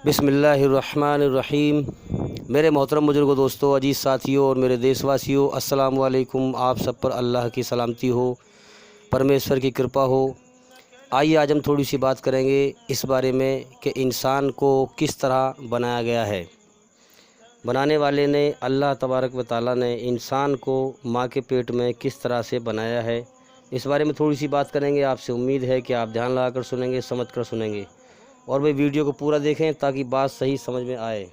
बिस्मिल्लाहिर्रहमानिर्रहीम। मेरे मोहतरम बुजुर्गों, दोस्तों, अजीज़ साथियों और मेरे देशवासियों, अस्सलाम वालेकुम। आप सब पर अल्लाह की सलामती हो, परमेश्वर की कृपा हो। आइए आज हम थोड़ी सी बात करेंगे इस बारे में कि इंसान को किस तरह बनाया गया है। बनाने वाले ने, अल्लाह तबारक व तआला ने इंसान को माँ के पेट में किस तरह से बनाया है, इस बारे में थोड़ी सी बात करेंगे। आपसे उम्मीद है कि आप ध्यान लगाकर सुनेंगे, समझ कर सुनेंगे और भाई वीडियो को पूरा देखें ताकि बात सही समझ में आए।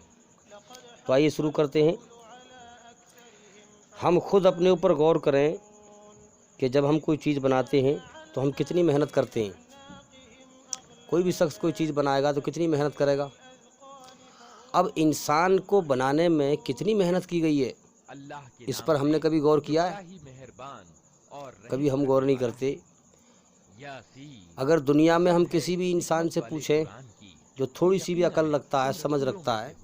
तो आइए शुरू करते हैं। हम खुद अपने ऊपर गौर करें कि जब हम कोई चीज़ बनाते हैं तो हम कितनी मेहनत करते हैं। कोई भी शख्स कोई चीज़ बनाएगा तो कितनी मेहनत करेगा। अब इंसान को बनाने में कितनी मेहनत की गई है, इस पर हमने कभी गौर किया है? कभी हम गौर नहीं करते। अगर दुनिया में हम किसी भी इंसान से पूछें जो थोड़ी सी भी अकल रखता है, समझ रखता है,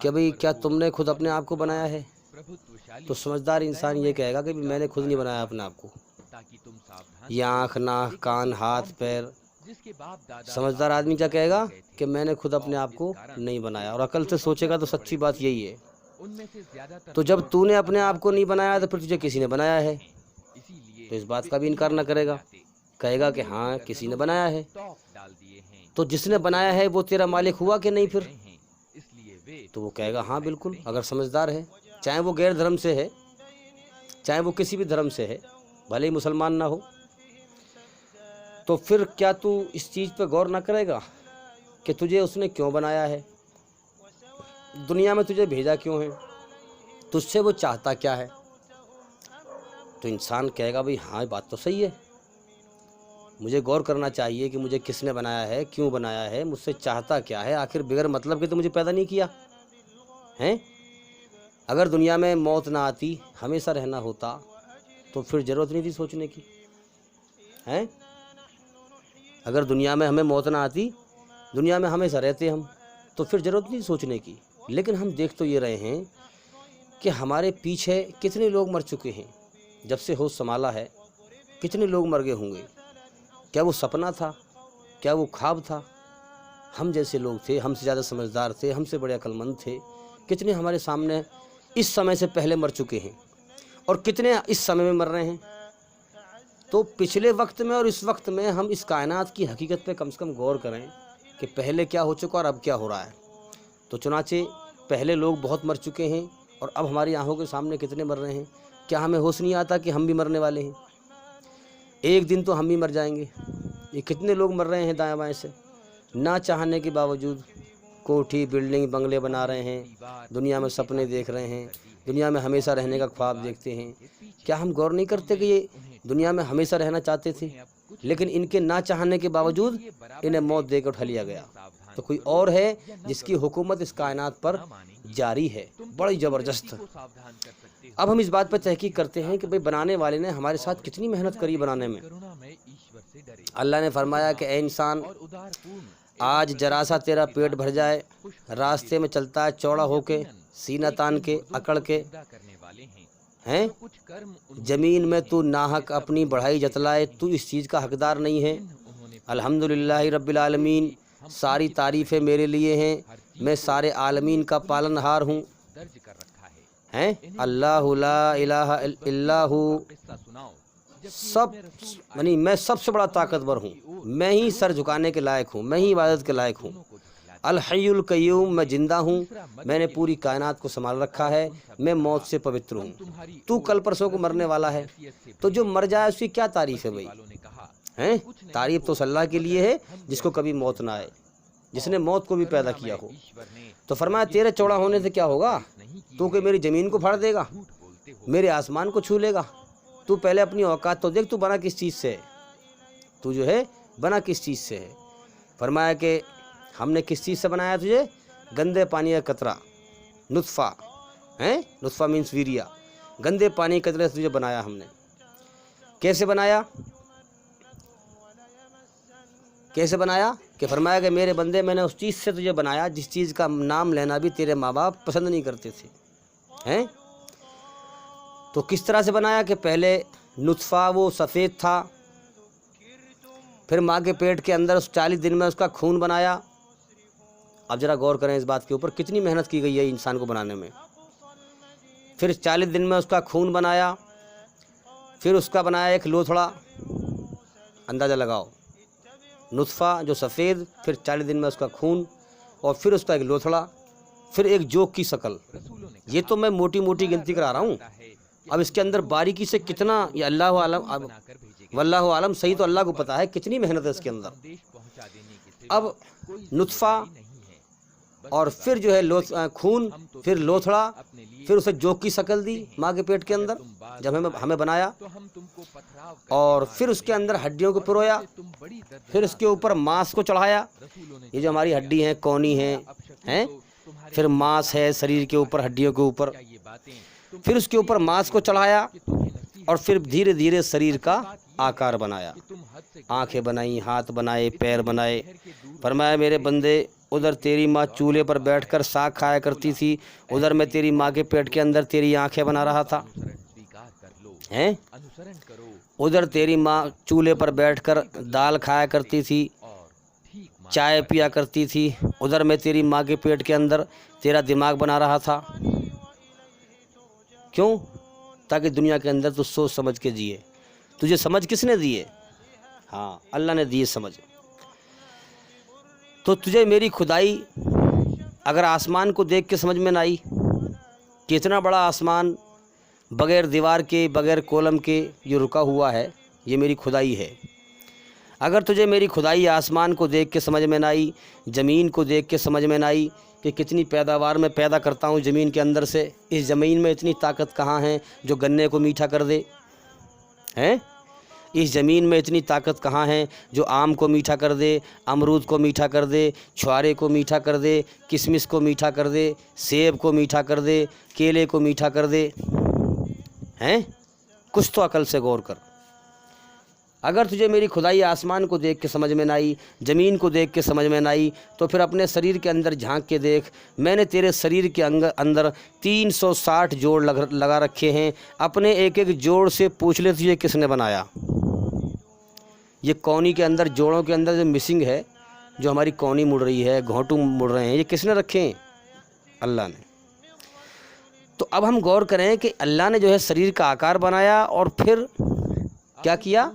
कि भाई क्या तुमने खुद अपने आप को बनाया है, तो समझदार इंसान ये कहेगा कि मैंने खुद नहीं बनाया अपने आप को। ये आँख, नाक, कान, हाथ, पैर। समझदार आदमी क्या कहेगा कि मैंने खुद अपने आप को नहीं बनाया। और अकल से सोचेगा तो सच्ची बात यही है। तो जब तूने अपने आप को नहीं बनाया तो फिर तुझे किसी ने बनाया है, तो इस बात का भी इनकार न करेगा, कहेगा कि हाँ किसी ने बनाया है। तो जिसने बनाया है वो तेरा मालिक हुआ कि नहीं? फिर तो वो कहेगा हाँ बिल्कुल, अगर समझदार है। चाहे वो गैर धर्म से है, चाहे वो किसी भी धर्म से है, भले ही मुसलमान ना हो। तो फिर क्या तू इस चीज़ पे गौर ना करेगा कि तुझे उसने क्यों बनाया है, दुनिया में तुझे भेजा क्यों है, तुझसे वो चाहता क्या है? तो इंसान कहेगा भाई हाँ ये बात तो सही है, मुझे गौर करना चाहिए कि मुझे किसने बनाया है, क्यों बनाया है, मुझसे चाहता क्या है। आखिर बगैर मतलब के तो मुझे पैदा नहीं किया है। अगर दुनिया में मौत ना आती, हमेशा रहना होता, तो फिर ज़रूरत नहीं थी सोचने की है। अगर दुनिया में हमें मौत ना आती, दुनिया में हमेशा रहते हम, तो फिर ज़रूरत नहीं सोचने की। लेकिन हम देख तो ये रहे हैं कि हमारे पीछे कितने लोग मर चुके हैं। जब से होश संभाला है कितने लोग मर गए होंगे। क्या वो सपना था? क्या वो ख्वाब था? हम जैसे लोग थे, हमसे ज़्यादा समझदार थे, हमसे बड़े अक्लमंद थे, कितने हमारे सामने इस समय से पहले मर चुके हैं और कितने इस समय में मर रहे हैं। तो पिछले वक्त में और इस वक्त में हम इस कायनात की हकीकत पे कम से कम गौर करें कि पहले क्या हो चुका और अब क्या हो रहा है। तो चुनाचे पहले लोग बहुत मर चुके हैं और अब हमारी आंखों के सामने कितने मर रहे हैं। क्या हमें होश नहीं आता कि हम भी मरने वाले हैं? एक दिन तो हम भी मर जाएंगे। ये कितने लोग मर रहे हैं दाएं बाएं से, ना चाहने के बावजूद कोठी, बिल्डिंग, बंगले बना रहे हैं, दुनिया में सपने देख रहे हैं, दुनिया में हमेशा रहने का ख्वाब देखते हैं। क्या हम गौर नहीं करते कि ये दुनिया में हमेशा रहना चाहते थे, लेकिन इनके ना चाहने के बावजूद इन्हें मौत देकर उठा लिया गया। तो कोई और है जिसकी हुकूमत इस कायनात पर जारी है, बड़ी ज़बरदस्त। अब हम इस बात पर तहकीक करते हैं कि भाई बनाने वाले ने हमारे साथ कितनी मेहनत करी बनाने में। अल्लाह ने फरमाया कि ए इंसान, आज जरा सा तेरा पेट भर जाए, रास्ते में चलता है चौड़ा होके, सीना तान के, अकड़ के, हैं ज़मीन में तू नाहक अपनी बढ़ाई जतलाए, तू इस चीज़ का हकदार नहीं है। अल्हम्दुलिल्लाहि रब्बिल आलमीन, सारी तारीफ़ें मेरे लिए हैं, मैं सारे आलमीन का पालनहार हूँ। हैं अल्लाहु ला इलाहा इल्लल्लाहु, सब यानी मैं सबसे बड़ा ताकतवर हूँ, मैं ही सर झुकाने के लायक हूँ, मैं ही इबादत के लायक हूँ। अल हय्युल क़य्यूम, मैं जिंदा हूँ, मैंने पूरी कायनात को संभाल रखा है, मैं मौत से पवित्र हूँ। तू कल परसों को मरने वाला है, तो जो मर जाए उसकी क्या तारीफ़ है भाई? हैं तारीफ़ तो अल्लाह के लिए है जिसको कभी मौत ना आए, जिसने मौत को भी पैदा किया हो। तो फरमाया तेरे चौड़ा होने से क्या होगा? तू कि मेरी ज़मीन को फाड़ देगा, मेरे आसमान को छू लेगा? तू पहले अपनी औकात तो देख, तू बना किस चीज़ से है, तू जो है बना किस चीज़ से है। फरमाया कि हमने किस चीज़ से बनाया तुझे? गंदे पानी का कतरा, नुत्फ़ा है, नुत्फ़ा मीन्स वीरिया, गंदे पानी के कतरे से तुझे बनाया हमने। कैसे बनाया? कैसे बनाया? कि फरमाया कि मेरे बंदे, मैंने उस चीज़ से तुझे बनाया जिस चीज़ का नाम लेना भी तेरे माँ बाप पसंद नहीं करते थे। हैं तो किस तरह से बनाया? कि पहले नुत्फ़ा वो सफ़ेद था, फिर माँ के पेट के अंदर उस 40 दिन में उसका खून बनाया, अब ज़रा गौर करें इस बात के ऊपर, कितनी मेहनत की गई है इंसान को बनाने में। फिर 40 दिन में उसका खून बनाया, फिर उसका बनाया एक लोथड़ा, अंदाज़ा लगाओ, नुत्फ़ा जो सफ़ेद, फिर 40 दिन में उसका खून, और फिर उसका एक लोथड़ा, फिर एक जोक की शक्ल। ये तो मैं मोटी मोटी गिनती करा रहा हूँ। अब इसके अंदर बारीकी से कितना, ये अल्लाह आलम, वल्लाहु आलम, सही तो अल्लाह को पता है कितनी मेहनत है इसके अंदर। अब नुत्फ़ा और फिर जो है खून, फिर लोथड़ा, फिर उसे जोक की शक्ल दी माँ के पेट के अंदर जब हमें बनाया, और फिर उसके अंदर हड्डियों को पिरोया, फिर उसके ऊपर मांस को चढ़ाया। ये जो हमारी हड्डी है, कौनी हैं, फिर मांस है शरीर के ऊपर, हड्डियों के ऊपर, फिर उसके ऊपर मांस को चढ़ाया, और फिर धीरे धीरे शरीर का आकार बनाया। आंखें बनाई, हाथ बनाए, पैर बनाए। फरमाया मेरे बंदे, उधर तेरी माँ चूल्हे पर बैठकर साग खाया करती थी, उधर मैं तेरी माँ के पेट के अंदर तेरी आंखें बना रहा था, हैं? उधर तेरी माँ चूल्हे पर बैठकर दाल खाया करती थी, चाय पिया करती थी, उधर मैं तेरी माँ के पेट के अंदर तेरा दिमाग बना रहा था। क्यों? ताकि दुनिया के अंदर तू सोच समझ के जिए। तुझे समझ किसने दी है? हाँ, अल्लाह ने दी है समझ। तो तुझे मेरी खुदाई अगर आसमान को देख के समझ में ना आई कि इतना बड़ा आसमान बग़ैर दीवार के, बग़ैर कॉलम के ये रुका हुआ है, ये मेरी खुदाई है। अगर तुझे मेरी खुदाई आसमान को देख के समझ में ना आई, ज़मीन को देख के समझ में ना आई कि कितनी पैदावार मैं पैदा करता हूँ ज़मीन के अंदर से, इस ज़मीन में इतनी ताकत कहाँ है जो गन्ने को मीठा कर दे, हैं? इस ज़मीन में इतनी ताकत कहाँ है जो आम को मीठा कर दे, अमरूद को मीठा कर दे, छुआरे को मीठा कर दे, किशमिश को मीठा कर दे, सेब को मीठा कर दे, केले को मीठा कर दे, हैं? कुछ तो अकल से गौर कर। अगर तुझे मेरी खुदाई आसमान को देख के समझ में ना आई, ज़मीन को देख के समझ में ना आई, तो फिर अपने शरीर के अंदर झांक के देख। मैंने तेरे शरीर के अंदर 360 जोड़ लगा रखे हैं। अपने एक एक जोड़ से पूछ ले तुझे किसने बनाया। ये कौनी के अंदर, जोड़ों के अंदर जो मिसिंग है, जो हमारी कौनी मुड़ रही है, घोंटू मुड़ रहे हैं, ये किसने रखे हैं? अल्लाह ने। तो अब हम गौर करें कि अल्लाह ने जो है शरीर का आकार बनाया, और फिर क्या किया?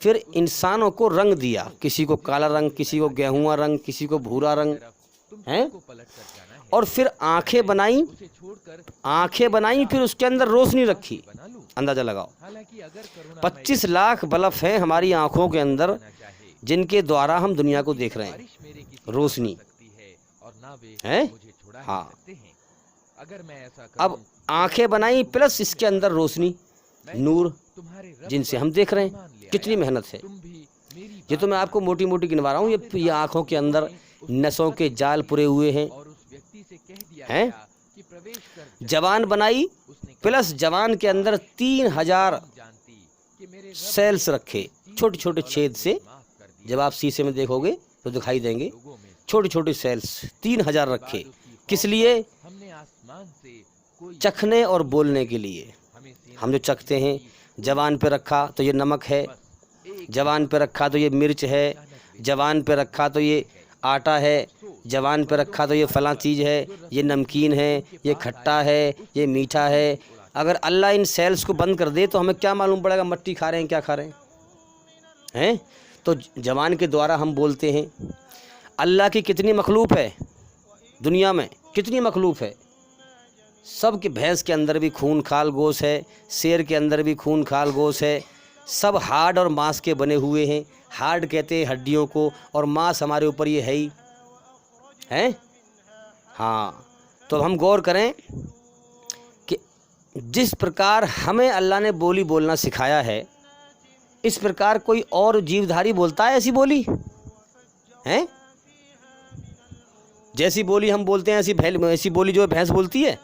फिर इंसानों को रंग दिया, किसी को काला रंग, किसी को गेहुआ रंग, किसी को भूरा रंग, हैं? और फिर आंखें बनाई, फिर उसके अंदर रोशनी रखी। अंदाज़ा लगाओ, 25 लाख बल्ब हैं हमारी आंखों के अंदर, जिनके द्वारा हम दुनिया को देख रहे हैं। रोशनी है, हाँ। अब आंखें बनाई प्लस इसके अंदर रोशनी, नूर, जिनसे हम देख रहे हैं। कितनी मेहनत है। ये तो मैं आपको मोटी मोटी गिनवा रहा हूँ। ये आंखों के अंदर नसों के जाल पुरे हुए हैं। जवान बनाई प्लस जवान के अंदर 3000 सेल्स रखे, छोटे छोटे छेद से। जब आप शीशे में देखोगे तो दिखाई देंगे छोटे छोटे सेल्स 3000 रखे। किस लिए? चखने और बोलने के लिए। हम जो चखते हैं, जवान पे रखा तो ये नमक है, जवान पे रखा तो ये मिर्च है, जवान पे रखा तो ये आटा है, जवान पे रखा तो ये फलां चीज़ है, ये नमकीन है, ये खट्टा है, ये मीठा है। अगर अल्लाह इन सेल्स को बंद कर दे तो हमें क्या मालूम पड़ेगा मट्टी खा रहे हैं, क्या खा रहे हैं? तो जवान के द्वारा हम बोलते हैं। अल्लाह की कितनी मखलूक है दुनिया में, कितनी मखलूक है। सब के भैंस के अंदर भी खून खाल गोश्त है, शेर के अंदर भी खून खाल गोश्त है। सब हार्ड और मांस के बने हुए हैं। हार्ड कहते हैं हड्डियों को, और मांस हमारे ऊपर ये है ही है। हाँ, तो हम गौर करें कि जिस प्रकार हमें अल्लाह ने बोली बोलना सिखाया है, इस प्रकार कोई और जीवधारी बोलता है ऐसी बोली है? जैसी बोली हम बोलते हैं ऐसी बोली जो भैंस बोलती है,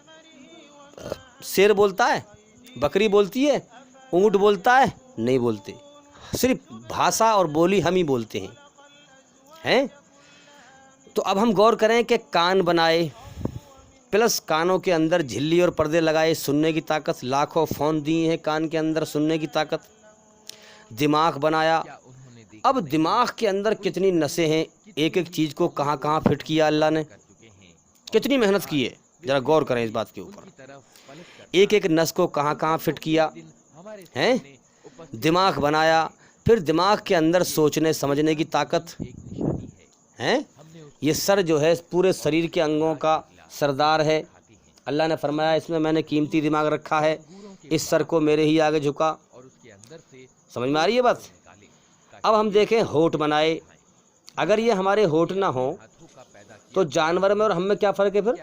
शेर बोलता है, बकरी बोलती है, ऊँट बोलता है? नहीं बोलते। सिर्फ भाषा और बोली हम ही बोलते हैं। तो अब हम गौर करें कि कान बनाए प्लस कानों के अंदर झिल्ली और पर्दे लगाए, सुनने की ताकत। लाखों फ़ोन दिए हैं कान के अंदर सुनने की ताकत। दिमाग बनाया। अब दिमाग के अंदर कितनी नसें हैं, एक एक चीज़ को कहाँ कहाँ फिट किया अल्लाह ने। कितनी मेहनत की है, जरा गौर करें इस बात के ऊपर। एक एक नस को कहाँ कहाँ फिट किया है, दिमाग बनाया, फिर दिमाग के अंदर सोचने समझने की ताकत है। ये सर जो है पूरे शरीर के अंगों का सरदार है। अल्लाह ने फरमाया इसमें मैंने कीमती दिमाग रखा है, इस सर को मेरे ही आगे झुका। समझ में आ रही है बात। अब हम देखें होठ बनाए, अगर ये हमारे होठ ना हो तो जानवर में और हम में क्या फ़र्क है फिर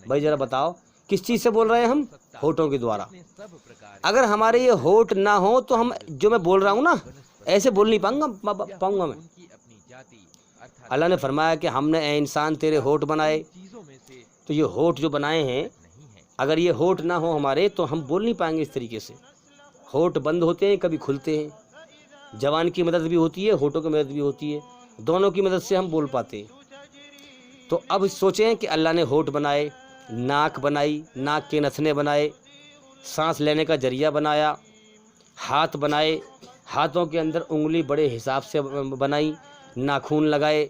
भाई, ज़रा बताओ किस चीज़ से बोल रहे हैं हम, होठों के द्वारा। अगर हमारे ये होठ ना हो तो हम जो मैं बोल रहा हूँ ना ऐसे बोल नहीं पाऊंगा मैं। अल्लाह ने फरमाया कि हमने ए इंसान तेरे होठ बनाए, तो ये होठ जो बनाए हैं, अगर ये होठ ना हो हमारे तो हम बोल नहीं पाएंगे इस तरीके से। होठ बंद होते हैं, कभी खुलते हैं। जबान की मदद भी होती है, होठों की मदद भी होती है, दोनों की मदद से हम बोल पाते हैं। तो अब सोचें कि अल्लाह ने होठ बनाए, नाक बनाई, नाक के नथने बनाए, सांस लेने का जरिया बनाया, हाथ बनाए, हाथों के अंदर उंगली बड़े हिसाब से बनाई, नाखून लगाए।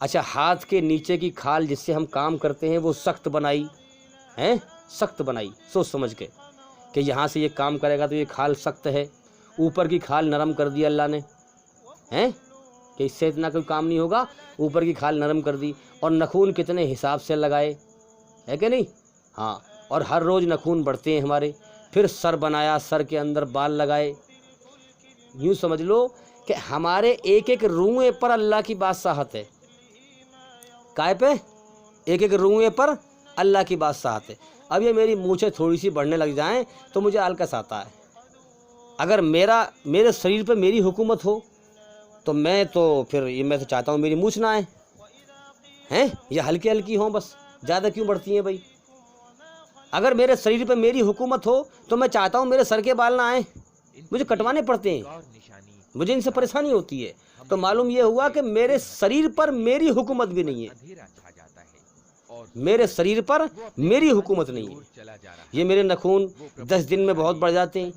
अच्छा, हाथ के नीचे की खाल जिससे हम काम करते हैं वो सख्त बनाई हैं, सख्त बनाई सोच समझ के कि यहाँ से ये काम करेगा तो ये खाल सख्त है। ऊपर की खाल नरम कर दी अल्लाह ने, हैं कि इससे इतना कोई काम नहीं होगा, ऊपर की खाल नरम कर दी। और नखून कितने हिसाब से लगाए, है कि नहीं? हाँ, और हर रोज़ नखून बढ़ते हैं हमारे। फिर सर बनाया, सर के अंदर बाल लगाए। यूँ समझ लो कि हमारे एक एक रुएँ पर अल्लाह की बादशाहत है। काय पे? एक एक रुएँ पर अल्लाह की बादशाहत है। अब ये मेरी मूछें थोड़ी सी बढ़ने लग जाएं तो मुझे आलकस आता है। अगर मेरे शरीर पे मेरी हुकूमत हो तो मैं तो चाहता हूँ मेरी मूछ ना आए, हैं, ये हल्की हल्की हों बस, ज़्यादा क्यों बढ़ती हैं भाई। अगर मेरे शरीर पे मेरी हुकूमत हो तो मैं चाहता हूँ मेरे सर के बाल ना आए, मुझे कटवाने पड़ते हैं, मुझे इनसे परेशानी होती है। तो मालूम ये हुआ कि मेरे शरीर पर मेरी हुकूमत भी नहीं है, मेरे शरीर पर मेरी हुकूमत नहीं है। ये मेरे नखून 10 दिन में बहुत बढ़ जाते हैं।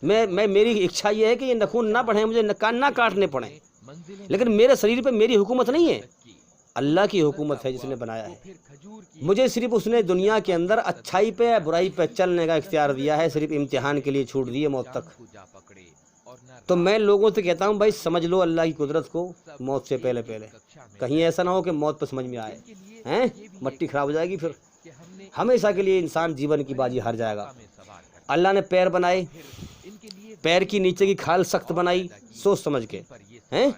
मेरी इच्छा ये है कि ये नखून ना बढ़े, मुझे ना काटने पड़े, लेकिन मेरे शरीर पे मेरी हुकूमत नहीं है, अल्लाह की हुकूमत है जिसने बनाया है। मुझे सिर्फ उसने दुनिया के अंदर अच्छाई पे या बुराई पे चलने का इख्तियार दिया है, सिर्फ इम्तिहान के लिए छूट दी है मौत तक। तो मैं लोगों से कहता हूँ भाई समझ लो अल्लाह की कुदरत को मौत से पहले पहले, कहीं ऐसा ना हो कि मौत पर समझ में आए, हैं, मट्टी खराब हो जाएगी, फिर हमेशा के लिए इंसान जीवन की बाजी हार जाएगा। अल्लाह ने पैर बनाए, पैर की नीचे की खाल सख्त बनाई सोच समझ के, हैं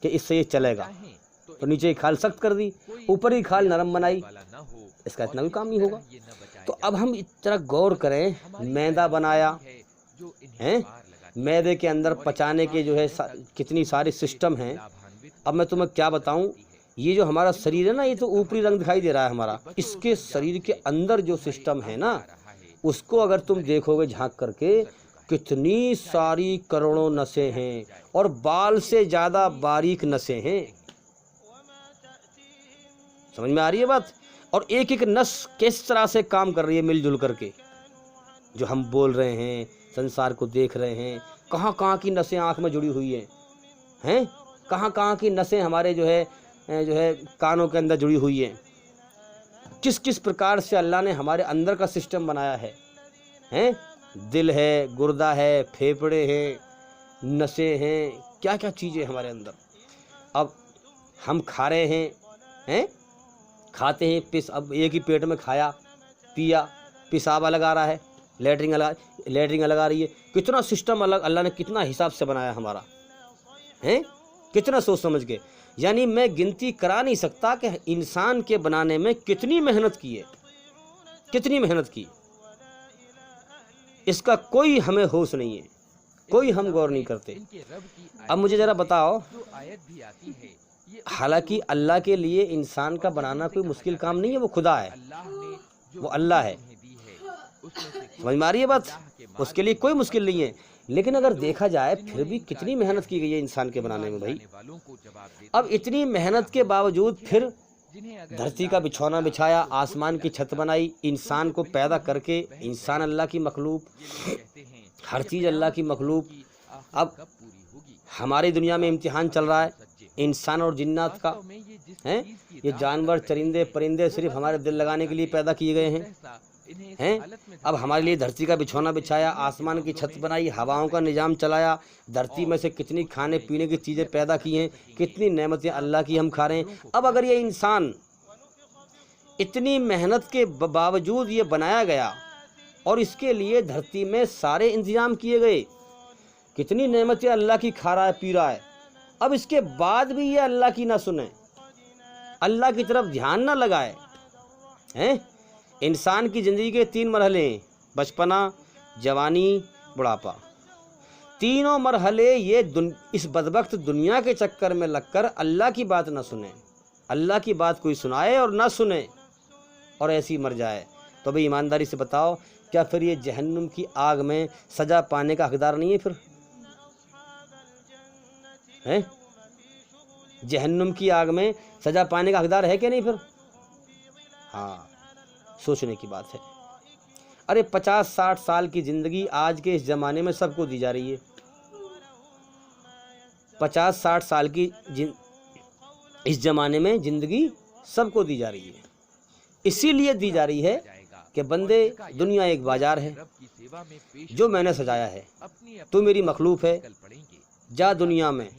कि इससे ये चलेगा, तो नीचे की खाल सख्त कर दी, ऊपर की खाल नरम बनाई, इसका इतना भी काम नहीं होगा। तो अब हम इस तरह गौर करें, मैदा बनाया, हैं, मैदे के अंदर पचाने के जो है कितनी सारी सिस्टम हैं। अब मैं तुम्हें क्या बताऊं, ये जो हमारा शरीर है ना, ये तो ऊपरी रंग दिखाई दे रहा है हमारा, इसके शरीर के अंदर जो सिस्टम है ना, उसको अगर तुम देखोगे झांक करके, कितनी सारी करोड़ों नसें हैं और बाल से ज़्यादा बारीक नसें हैं। समझ में आ रही है बात। और एक एक नस किस तरह से काम कर रही है मिलजुल करके, जो हम बोल रहे हैं, संसार को देख रहे हैं, कहाँ कहाँ की नसें आँख में जुड़ी हुई हैं, कहाँ कहाँ की नसें हमारे जो है कानों के अंदर जुड़ी हुई हैं। किस किस प्रकार से अल्लाह ने हमारे अंदर का सिस्टम बनाया है, दिल है, गुर्दा है, फेफड़े हैं, नसें हैं, क्या क्या चीज़ें हमारे अंदर। अब हम खा रहे हैं, खाते हैं, अब एक ही पेट में खाया पिया, पेशाब अलग आ रहा है, लेटरिन अलग आ रही है। कितना सिस्टम अलग अल्लाह ने कितना हिसाब से बनाया हमारा, हैं, कितना सोच समझ के। यानी मैं गिनती करा नहीं सकता कि इंसान के बनाने में कितनी मेहनत की है, कितनी मेहनत की, इसका कोई हमें होश नहीं है, कोई हम गौर नहीं करते। अब मुझे ज़रा बताओ, हालांकि अल्लाह के लिए इंसान का बनाना कोई मुश्किल काम नहीं है, वो खुदा है, वो अल्लाह है, समझ में आ रही है बात, उसके लिए कोई मुश्किल नहीं है। लेकिन अगर देखा जाए फिर भी कितनी मेहनत की गई है इंसान के बनाने में भाई। अब इतनी मेहनत के बावजूद फिर धरती का बिछौना बिछाया, आसमान की छत बनाई, इंसान को पैदा करके, इंसान अल्लाह की मखलूक, हर चीज़ अल्लाह की मखलूक। अब हमारी दुनिया में इम्तिहान चल रहा है, इंसान और जिन्नात का हैं। ये जानवर चरिंदे परिंदे सिर्फ हमारे दिल लगाने के लिए पैदा किए गए हैं। अब हमारे लिए धरती का बिछौना बिछाया, आसमान की छत बनाई, हवाओं का निजाम चलाया, धरती में से कितनी खाने पीने की चीज़ें पैदा की हैं, कितनी नेमतें अल्लाह की हम खा रहे हैं। अब अगर ये इंसान इतनी मेहनत के बावजूद ये बनाया गया और इसके लिए धरती में सारे इंतजाम किए गए, कितनी नेमतें अल्लाह की खा रहा है पी रहा है, अब इसके बाद भी ये अल्लाह की ना सुने, अल्लाह की तरफ ध्यान ना लगाए हैं। इंसान की ज़िंदगी के 3 मरहले हैं, बचपना, जवानी, बुढ़ापा। तीनों मरहले ये इस बदबख्त दुनिया के चक्कर में लगकर अल्लाह की बात ना सुने, अल्लाह की बात कोई सुनाए और ना सुने और ऐसे ही मर जाए। तो भाई ईमानदारी से बताओ, क्या फिर ये जहन्नुम की आग में सज़ा पाने का हकदार नहीं है? फिर हैं, जहन्नुम की आग में सज़ा पाने का हकदार है कि नहीं? फिर हाँ, सोचने की बात है। अरे 50-60 साल की ज़िंदगी आज के इस ज़माने में सबको दी जा रही है। 50-60 साल की इस ज़माने में ज़िंदगी सबको दी जा रही है। इसीलिए दी जा रही है कि बंदे, दुनिया एक बाजार है जो मैंने सजाया है, तू मेरी मखलूक है, जा दुनिया में,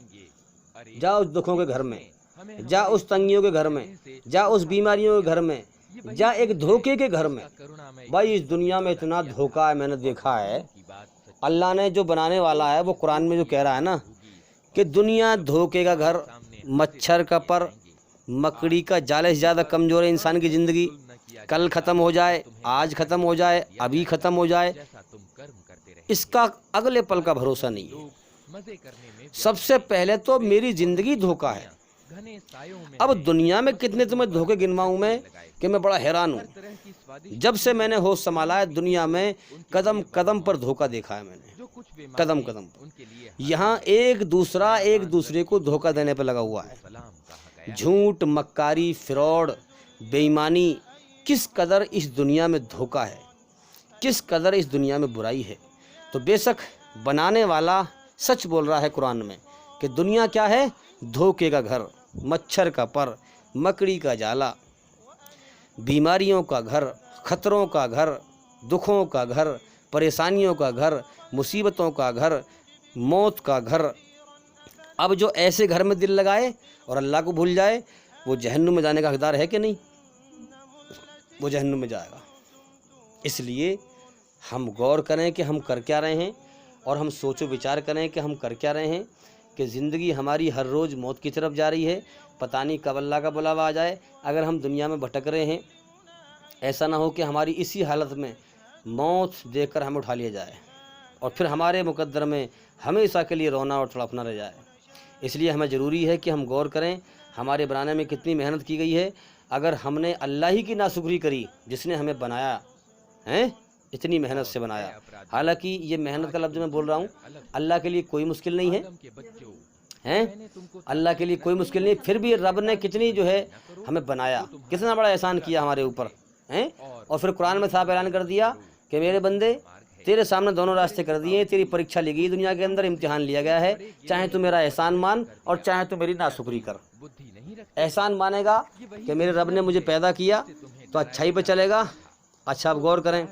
जा उस दुखों के घर में, जा उस तंगियों के घर में, जा उस बीमारियों के घर में, जा एक धोखे के घर में। भाई इस दुनिया में इतना धोखा है, मैंने देखा है। अल्लाह ने जो बनाने वाला है वो कुरान में जो कह रहा है ना कि दुनिया धोखे का घर, मच्छर का पर, मकड़ी का जाले से ज़्यादा कमज़ोर है इंसान की ज़िंदगी। कल ख़त्म हो जाए, आज ख़त्म हो जाए, अभी ख़त्म हो जाए, इसका अगले पल का भरोसा नहीं है। सबसे पहले तो मेरी ज़िंदगी धोखा है। अब दुनिया में कितने तुम्हें धोखे गिनवाऊँ मैं कि मैं बड़ा हैरान हूँ। जब से मैंने होश संभाला है, दुनिया में कदम कदम पर धोखा देखा है मैंने, कदम कदम पर। यहाँ एक दूसरे को धोखा देने पर लगा हुआ है। झूठ, मक्कारी, फ्रॉड, बेईमानी, किस कदर इस दुनिया में धोखा है, किस कदर इस दुनिया में बुराई है। तो बेशक बनाने वाला सच बोल रहा है कुरान में कि दुनिया क्या है? धोखे का घर, मच्छर का पर, मकड़ी का जाला, बीमारियों का घर, खतरों का घर, दुखों का घर, परेशानियों का घर, मुसीबतों का घर, मौत का घर। अब जो ऐसे घर में दिल लगाए और अल्लाह को भूल जाए, वो जहन्नुम में जाने का हकदार है कि नहीं? वो जहन्नुम में जाएगा। इसलिए हम गौर करें कि हम कर क्या रहे हैं, और हम सोचो विचार करें कि हम कर क्या रहे हैं। कि ज़िंदगी हमारी हर रोज़ मौत की तरफ जा रही है, पता नहीं कब अल्लाह का बुलावा आ जाए। अगर हम दुनिया में भटक रहे हैं, ऐसा ना हो कि हमारी इसी हालत में मौत देखकर हमें उठा लिया जाए और फिर हमारे मुकद्दर में हमेशा के लिए रोना और तड़पना रह जाए। इसलिए हमें ज़रूरी है कि हम गौर करें हमारे बनाने में कितनी मेहनत की गई है। अगर हमने अल्लाह ही की नाशुक्री करी जिसने हमें बनाया है, इतनी मेहनत से बनाया। हालांकि ये मेहनत का लफ्ज़ मैं बोल रहा हूँ, अल्लाह के लिए कोई मुश्किल नहीं है, हैं? अल्लाह के लिए कोई मुश्किल नहीं। फिर भी रब ने कितनी जो है हमें बनाया, कितना बड़ा एहसान किया हमारे ऊपर, हैं? और फिर कुरान में साफ ऐलान कर दिया कि मेरे बंदे, तेरे सामने दोनों रास्ते कर दिए, तेरी परीक्षा ली गई, दुनिया के अंदर इम्तिहान लिया गया है। चाहे तू मेरा एहसान मान और चाहे तू मेरी नाशुक्री कर। एहसान मानेगा कि मेरे रब ने मुझे पैदा किया तो अच्छाई पे चलेगा। अच्छा, अब गौर करें,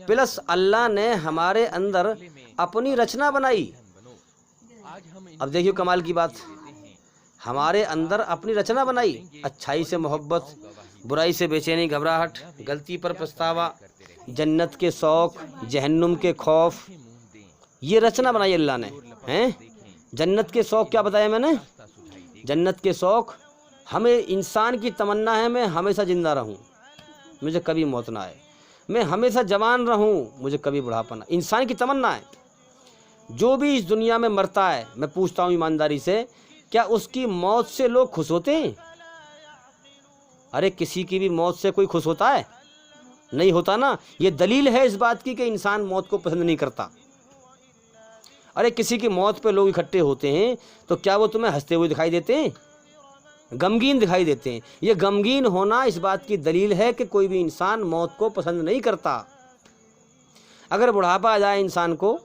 प्लस अल्लाह ने हमारे अंदर अपनी रचना बनाई। अब देखिए कमाल की बात, हमारे अंदर अपनी रचना बनाई। अच्छाई से मोहब्बत, बुराई से बेचैनी, घबराहट, गलती पर पछतावा, जन्नत के शौक़, जहन्नुम के खौफ, ये रचना बनाई अल्लाह ने, हैं? जन्नत के शौक़ क्या बताया मैंने? जन्नत के शौक़, हमें इंसान की तमन्ना है मैं हमेशा ज़िंदा रहूं, मुझे कभी मौत ना आए, मैं हमेशा जवान रहूं, मुझे कभी बुढ़ापा ना। इंसान की तमन्ना है। जो भी इस दुनिया में मरता है, मैं पूछता हूँ ईमानदारी से, क्या उसकी मौत से लोग खुश होते हैं? अरे किसी की भी मौत से कोई खुश होता है? नहीं होता ना। ये दलील है इस बात की कि इंसान मौत को पसंद नहीं करता। अरे किसी की मौत पे लोग इकट्ठे होते हैं तो क्या वो तुम्हें हंसते हुए दिखाई देते हैं? गमगीन दिखाई देते हैं। ये गमगीन होना इस बात की दलील है कि कोई भी इंसान मौत को पसंद नहीं करता। अगर बुढ़ापा आ जाए इंसान को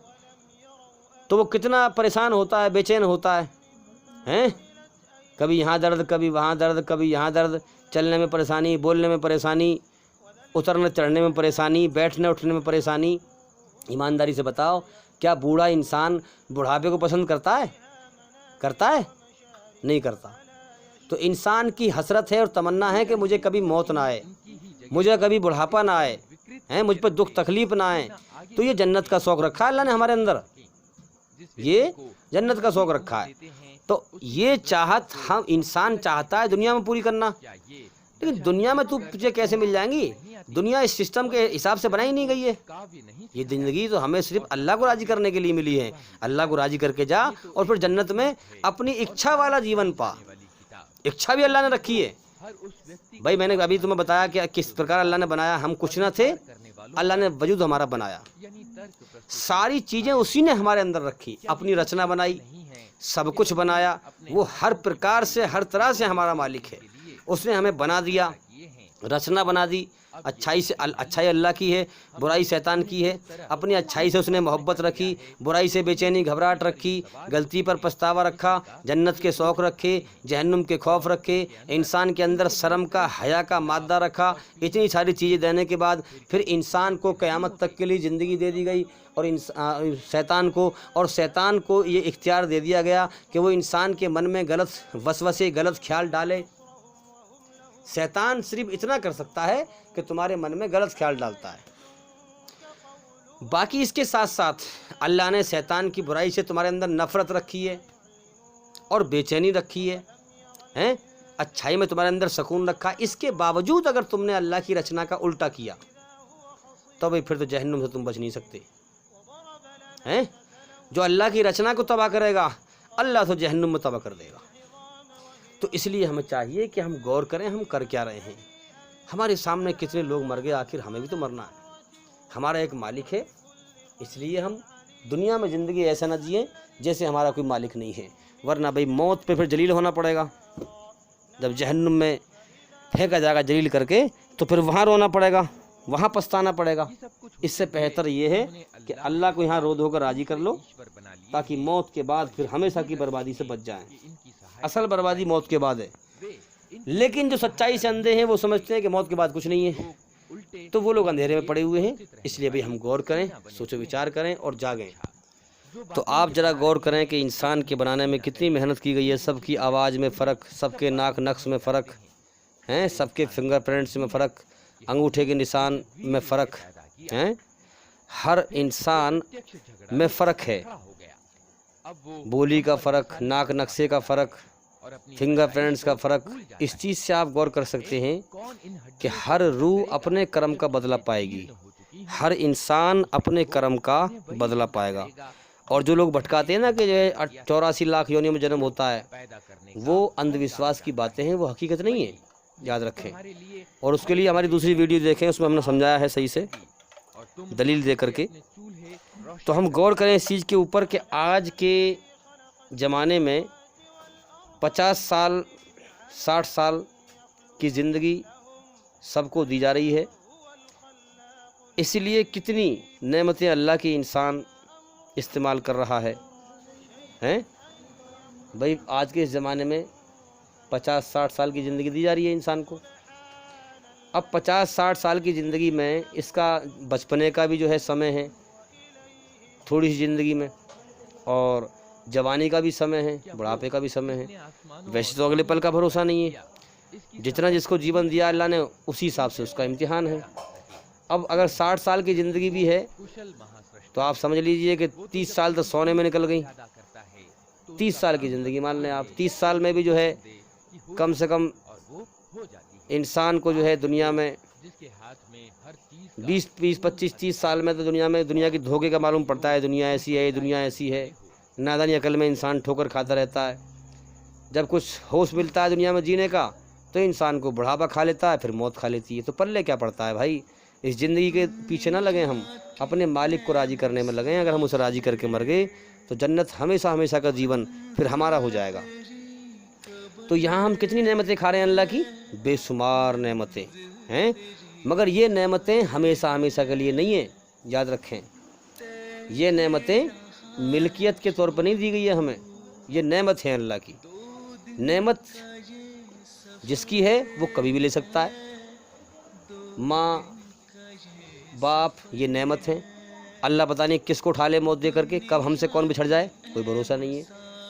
तो वो कितना परेशान होता है, बेचैन होता है, हैं? कभी यहाँ दर्द, कभी वहाँ दर्द, कभी यहाँ दर्द, चलने में परेशानी, बोलने में परेशानी, उतरने चढ़ने में परेशानी, बैठने उठने में परेशानी। ईमानदारी से बताओ, क्या बूढ़ा इंसान बुढ़ापे को पसंद करता है? करता है? नहीं करता। तो इंसान की हसरत है और तमन्ना है कि मुझे कभी मौत ना आए, मुझे कभी बुढ़ापा ना आए, हैं, मुझ पर दुख तकलीफ ना आए। तो ये जन्नत का शौक़ रखा है अल्लाह ने हमारे अंदर, ये जन्नत का शौक़ रखा है। तो ये चाहत हम इंसान चाहता है दुनिया में पूरी करना, लेकिन दुनिया में तुझे कैसे मिल जाएंगी? दुनिया इस सिस्टम के हिसाब से बनाई नहीं गई है। ये ज़िंदगी तो हमें सिर्फ अल्लाह को राज़ी करने के लिए मिली है। अल्लाह को राज़ी करके जा और फिर जन्नत में अपनी इच्छा वाला जीवन पा। इच्छा भी अल्लाह ने रखी है भाई। मैंने अभी तुम्हें बताया कि किस प्रकार अल्लाह ने बनाया। हम कुछ ना थे, अल्लाह ने वजूद हमारा बनाया। सारी चीज़ें उसी ने हमारे अंदर रखी, अपनी रचना बनाई, सब कुछ बनाया। वो हर प्रकार से, हर तरह से हमारा मालिक है। उसने हमें बना दिया, रचना बना दी। अच्छाई से अच्छाई अल्लाह की है, बुराई शैतान की है। अपनी अच्छाई से उसने मोहब्बत रखी, बुराई से बेचैनी घबराहट रखी, गलती पर पछतावा रखा, जन्नत के शौक़ रखे, जहन्नुम के खौफ रखे, इंसान के अंदर शर्म का, हया का मादा रखा। इतनी सारी चीज़ें देने के बाद फिर इंसान को क़यामत तक के लिए ज़िंदगी दे दी गई और शैतान को ये इख्तियार दे दिया गया कि वो इंसान के मन में गलत वसवसे, गलत ख्याल डाले। शैतान सिर्फ इतना कर सकता है कि तुम्हारे मन में गलत ख्याल डालता है। बाकी इसके साथ साथ अल्लाह ने शैतान की बुराई से तुम्हारे अंदर नफ़रत रखी है और बेचैनी रखी है, हैं? अच्छाई में तुम्हारे अंदर सुकून रखा। इसके बावजूद अगर तुमने अल्लाह की रचना का उल्टा किया तो भाई फिर तो जहन्नुम से तुम बच नहीं सकते, हैं? जो अल्लाह की रचना को तबाह करेगा, अल्लाह तो जहन्नुम में तबाह कर देगा। तो इसलिए हमें चाहिए कि हम गौर करें हम कर क्या रहे हैं। हमारे सामने कितने लोग मर गए, आखिर हमें भी तो मरना है। हमारा एक मालिक है, इसलिए हम दुनिया में ज़िंदगी ऐसा ना जिए जैसे हमारा कोई मालिक नहीं है, वरना भाई मौत पे फिर जलील होना पड़ेगा। जब जहन्नुम में फेंका जाएगा जलील करके तो फिर वहाँ रोना पड़ेगा, वहाँ पछताना पड़ेगा। इससे बेहतर ये है कि अल्लाह को यहाँ रो धोकर राज़ी कर लो, ताकि मौत के बाद फिर हमेशा की बर्बादी से बच जाएं। असल बर्बादी मौत के बाद है, लेकिन जो सच्चाई से अंधे हैं वो समझते हैं कि मौत के बाद कुछ नहीं है, तो वो लोग अंधेरे में पड़े हुए हैं। इसलिए भाई हम गौर करें, सोचो विचार करें और जागें। तो आप ज़रा गौर करें कि इंसान के बनाने में कितनी मेहनत की गई है। सबकी आवाज़ में फ़र्क, सबके नाक नक्श में फ़र्क हैं, सबके फिंगरप्रिंट्स में फ़र्क, अंगूठे के निशान में फ़र्क हैं, हर इंसान में फ़र्क है। बोली का फ़र्क, नाक नक्शे का फ़र्क, फिंगरप्रिंट्स का फ़र्क। इस चीज़ से आप गौर कर सकते हैं कि हर रूह अपने कर्म का बदला पाएगी, हर इंसान अपने कर्म का बदला पाएगा। और जो लोग भटकाते हैं ना कि जो है 84 लाख योनियों में जन्म होता है, वो अंधविश्वास की बातें हैं, वो हकीकत नहीं है, याद रखें। और उसके लिए हमारी दूसरी वीडियो देखें, उसमें हमने समझाया है सही से दलील दे करके। तो हम गौर करें इस चीज़ के ऊपर कि आज के ज़माने में 50 साल 60 साल की ज़िंदगी सबको दी जा रही है। इसलिए कितनी नेमतें अल्लाह की इंसान इस्तेमाल कर रहा है, हैं भाई। आज के इस ज़माने में 50-60 साल की ज़िंदगी दी जा रही है इंसान को। अब 50-60 साल की ज़िंदगी में इसका बचपने का भी जो है समय है थोड़ी सी ज़िंदगी में, और जवानी का भी समय है, बुढ़ापे का भी समय है। वैसे तो अगले पल का भरोसा नहीं है। जितना जिसको जीवन दिया अल्लाह ने उसी हिसाब से उसका इम्तिहान है। अब अगर 60 साल की ज़िंदगी भी है तो आप समझ लीजिए कि 30 साल तो सोने में निकल गई। 30 साल की ज़िंदगी मान लें आप, 30 साल में भी जो है कम से कम इंसान को जो है दुनिया में 20-25-30 साल में तो दुनिया की धोखे का मालूम पड़ता है। दुनिया ऐसी है, दुनिया ऐसी है, नादानी अकल में इंसान ठोकर खाता रहता है। जब कुछ होश मिलता है दुनिया में जीने का तो इंसान को बुढ़ापा खा लेता है, फिर मौत खा लेती है। तो पल्ले क्या पड़ता है भाई। इस ज़िंदगी के पीछे ना लगें, हम अपने मालिक को राज़ी करने में लगें। अगर हम उसे राज़ी करके मर गए तो जन्नत हमेशा हमेशा का जीवन फिर हमारा हो जाएगा। तो यहाँ हम कितनी नेमतें खा रहे हैं अल्लाह की, बेशुमार नेमतें हैं, मगर ये नेमतें हमेशा हमेशा के लिए नहीं है, याद रखें। ये नेमतें मिल्कियत के तौर पर नहीं दी गई है हमें, ये नेमत है अल्लाह की। नेमत जिसकी है वो कभी भी ले सकता है। माँ बाप ये नेमत हैं। अल्लाह पता नहीं किसको उठा ले मौत दे करके, कब हमसे कौन बिछड़ जाए कोई भरोसा नहीं है।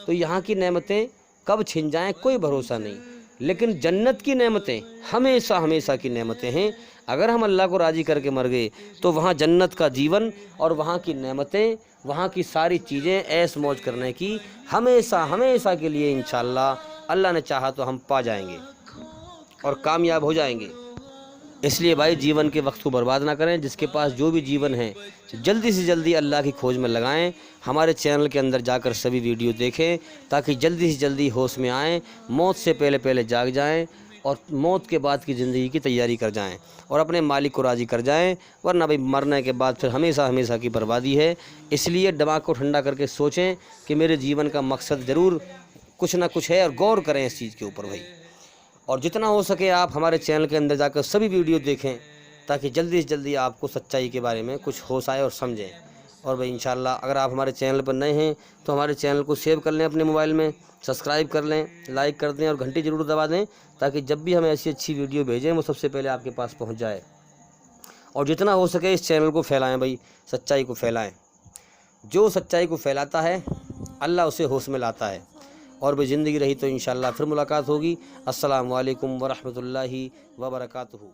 तो यहाँ की नेमतें कब छिन जाएं कोई भरोसा नहीं। लेकिन जन्नत की नेमतें हमेशा हमेशा की नेमतें हैं। अगर हम अल्लाह को राज़ी करके मर गए तो वहाँ जन्नत का जीवन और वहाँ की नेमतें, वहाँ की सारी चीज़ें ऐश मौज करने की हमेशा हमेशा के लिए इंशाअल्लाह अल्लाह ने चाहा तो हम पा जाएंगे और कामयाब हो जाएंगे। इसलिए भाई जीवन के वक्त को बर्बाद ना करें। जिसके पास जो भी जीवन है जल्दी से जल्दी अल्लाह की खोज में लगाएं। हमारे चैनल के अंदर जाकर सभी वीडियो देखें ताकि जल्दी से जल्दी होश में आएँ, मौत से पहले पहले जाग जाएं और मौत के बाद की ज़िंदगी की तैयारी कर जाएं और अपने मालिक को राज़ी कर जाएं। वरना भाई मरने के बाद फिर हमेशा हमेशा की बर्बादी है। इसलिए दिमाग को ठंडा करके सोचें कि मेरे जीवन का मकसद ज़रूर कुछ ना कुछ है और गौर करें इस चीज़ के ऊपर भाई। और जितना हो सके आप हमारे चैनल के अंदर जाकर सभी वीडियो देखें ताकि जल्दी से जल्दी आपको सच्चाई के बारे में कुछ होश आए और समझें। और भाई इंशाल्लाह अगर आप हमारे चैनल पर नए हैं तो हमारे चैनल को सेव कर लें अपने मोबाइल में, सब्सक्राइब कर लें, लाइक कर दें और घंटी ज़रूर दबा दें ताकि जब भी हमें ऐसी अच्छी वीडियो भेजें वो सबसे पहले आपके पास पहुँच जाए। और जितना हो सके इस चैनल को फैलाएँ भाई, सच्चाई को फैलाएँ। जो सच्चाई को फैलाता है अल्लाह उसे होश में लाता है। और भी ज़िंदगी रही तो इंशाअल्लाह फिर मुलाकात होगी। अस्सलामु अलैकुम वरहमतुल्लाहि वबरकातुहू।